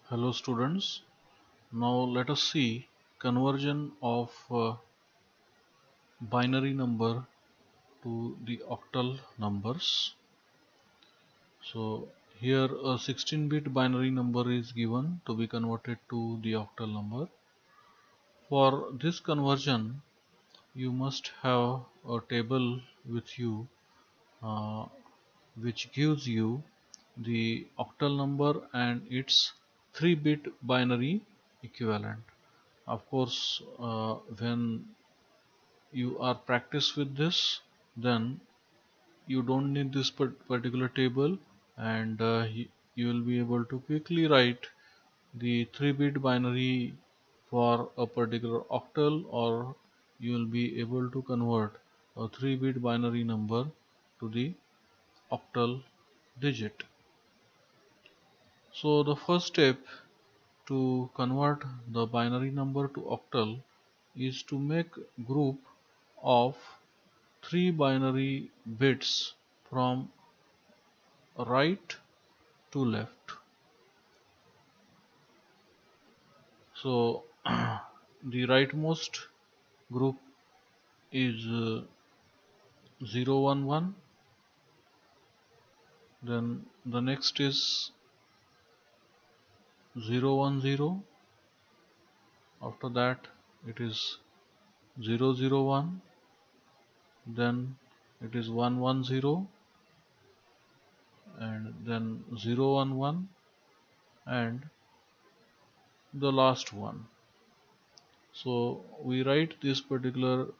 Hello students, now let us see conversion of binary number to the octal numbers. So here a 16-bit binary number is given to be converted to the octal number. For this conversion you must have a table with you uh, which gives you the octal number and its 3-bit binary equivalent. Of course, when you are practice with this, then you don't need this particular table, and you will be able to quickly write the 3-bit binary for a particular octal, or you will be able to convert a 3-bit binary number to the octal digit. So the first step to convert the binary number to octal is to make group of 3 binary bits from right to left. So the rightmost group is 0 1 1, then the next is 0 1 0, after that it is 0 0 1, then it is 1 1 0, and then 0 1 1, and the last one. So we write this particular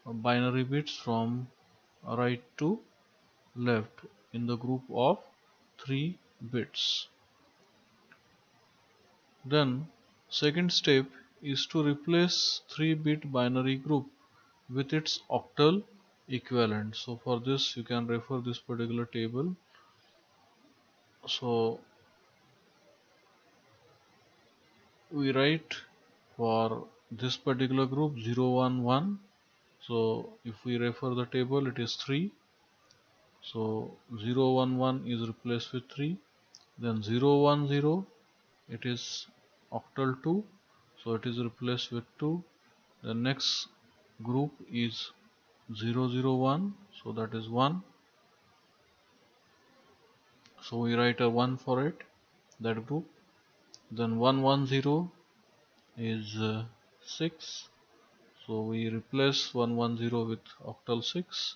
binary bits from right to left in the group of 3 bits. Then second step is to replace 3-bit binary group with its octal equivalent. So for this you can refer this particular table. So we write for this particular group 0 1 1. So if we refer the table, it is 3. So 0 1 1 is replaced with 3. Then 0 1 0, it is octal 2, so it is replaced with 2. The next group is 0 0 1, so that is 1. So we write a 1 for it, that group. Then 1 1 0 is 6, so we replace 1 1 0 with octal 6.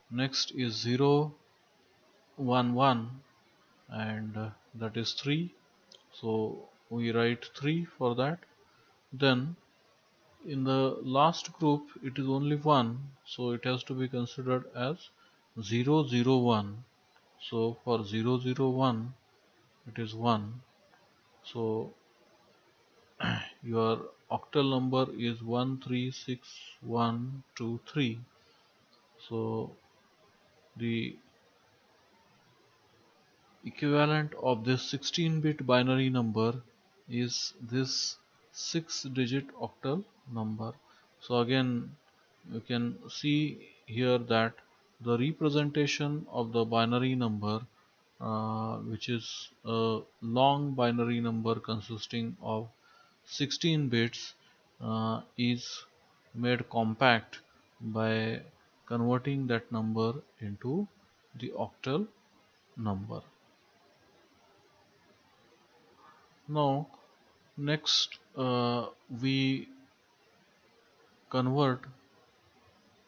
Next is 0 1 1, and that is 3, so we write 3 for that. Then in the last group it is only 1, so it has to be considered as 0 0 1. So for 0 0 1 it is 1, so your octal number is 136123. So the equivalent of this 16-bit binary number is this 6-digit octal number. So again you can see here that the representation of the binary number, which is a long binary number consisting of 16 bits, is made compact by converting that number into the octal number. Now next we convert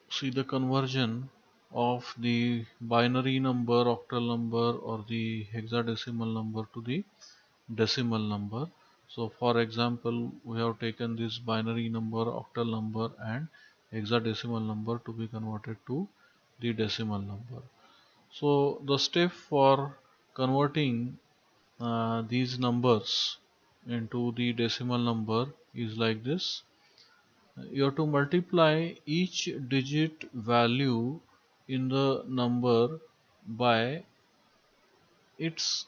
see the conversion of the binary number, octal number, or the hexadecimal number to the decimal number. So for example, we have taken this binary number, octal number, and hexadecimal number to be converted to the decimal number. So the step for converting these numbers into the decimal number is like this. You have to multiply each digit value in the number by its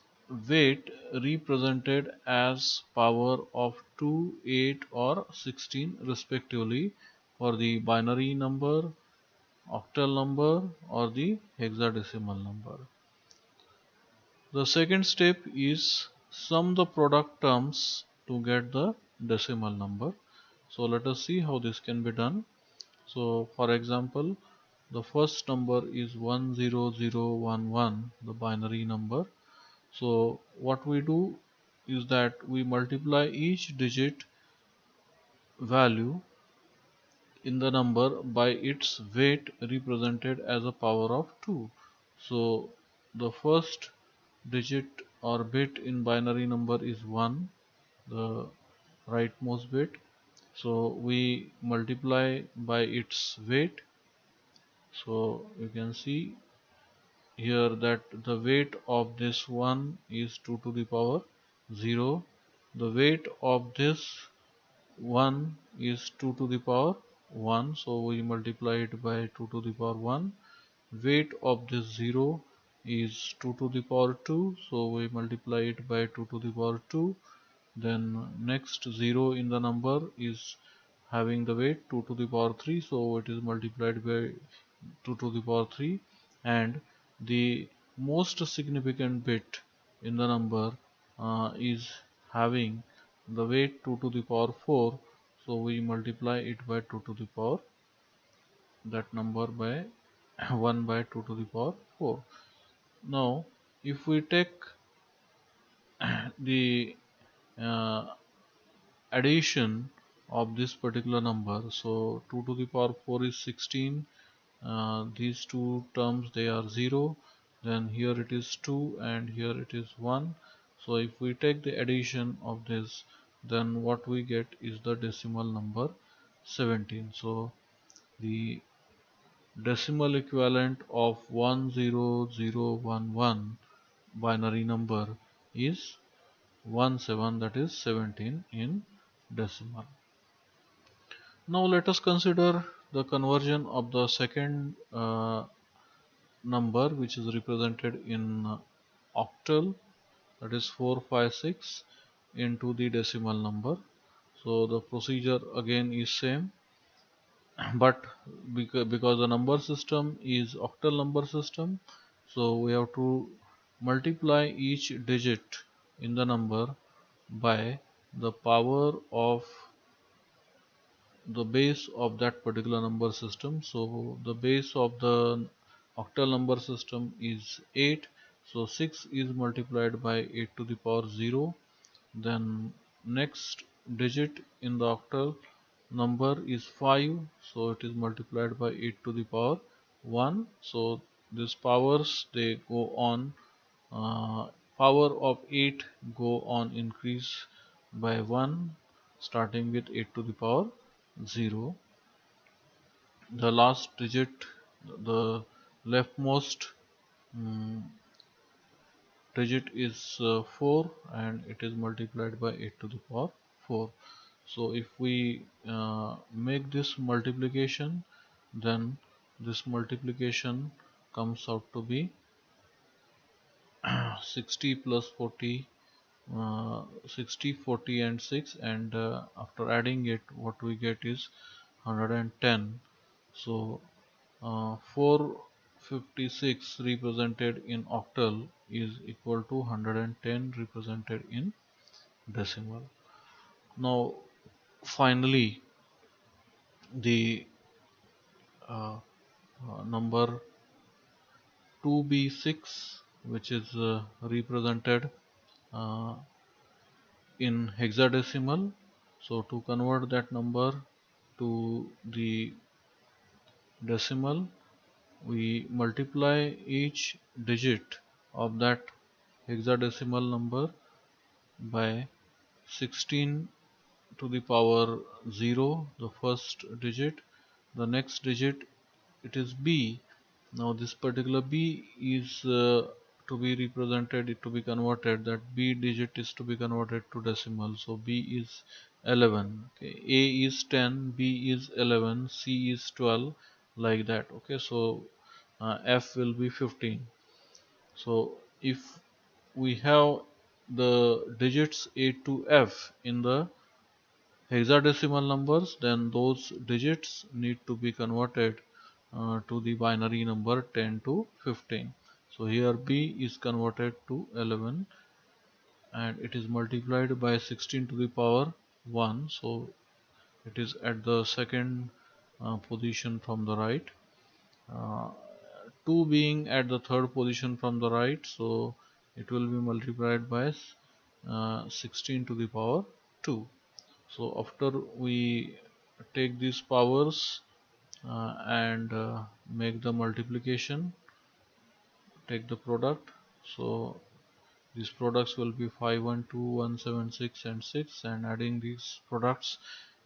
weight represented as power of 2, 8 or 16 respectively for the binary number, octal number, or the hexadecimal number. The second step is sum the product terms to get the decimal number. So let us see how this can be done. So for example, the first number is 10011, the binary number. So what we do is that we multiply each digit value in the number by its weight represented as a power of 2. So the first digit or bit in binary number is 1, the rightmost bit. So we multiply by its weight. So you can see here that the weight of this one is 2 to the power 0. The weight of this 1 is 2 to the power 1, so we multiply it by 2 to the power 1. Weight of this 0 is 2 to the power 2, so we multiply it by 2 to the power 2. Then next 0 in the number is having the weight 2 to the power 3, so it is multiplied by 2 to the power 3. And the most significant bit in the number is having the weight 2 to the power 4, so we multiply it by 2 to the power that number by 1 by 2 to the power 4. Now if we take the uh, addition of this particular number, so 2 to the power 4 is 16, these two terms they are 0, then here it is 2 and here it is 1. So if we take the addition of this, then what we get is the decimal number 17. So the decimal equivalent of 10011 binary number is 17, that is 17 in decimal. Now let us consider the conversion of the second number, which is represented in octal, that is 456, into the decimal number. So the procedure again is same, but because the number system is octal number system, so we have to multiply each digit in the number by the power of the base of that particular number system. So the base of the octal number system is 8, so 6 is multiplied by 8 to the power 0. Then next digit in the octal number is 5, so it is multiplied by 8 to the power 1. So these powers they go on, power of 8 go on increase by 1, starting with 8 to the power 0. The last digit, the leftmost um, digit is 4, and it is multiplied by 8 to the power 4. So if we make this multiplication, then this multiplication comes out to be 60 plus 40, 60, 40 and 6, and after adding it what we get is 110. So 456 represented in octal is equal to 110 represented in decimal. Now finally the number 2b6, which is represented uh, in hexadecimal. So to convert that number to the decimal, we multiply each digit of that hexadecimal number by 16 to the power 0, the first digit. The next digit, it is b. Now this particular b is to be represented, to be converted, that b digit is to be converted to decimal. So b is 11, okay. A is 10, b is 11, c is 12, like that, okay. So f will be 15. So if we have the digits a to f in the hexadecimal numbers, then those digits need to be converted to the binary number 10 to 15. So here b is converted to 11 and it is multiplied by 16 to the power 1, so it is at the second position from the right. uh, 2 being at the third position from the right, so it will be multiplied by 16 to the power 2. So after we take these powers and make the multiplication, take the product, so these products will be 512, 176 and 6, and adding these products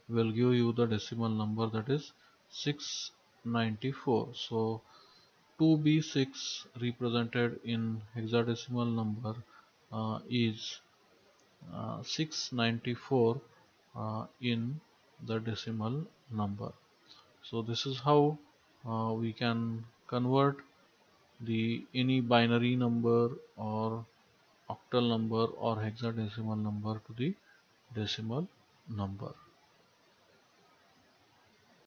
will give you the decimal number, that is 694. So 2b6 represented in hexadecimal number is 694 in the decimal number. So this is how we can convert the any binary number or octal number or hexadecimal number to the decimal number.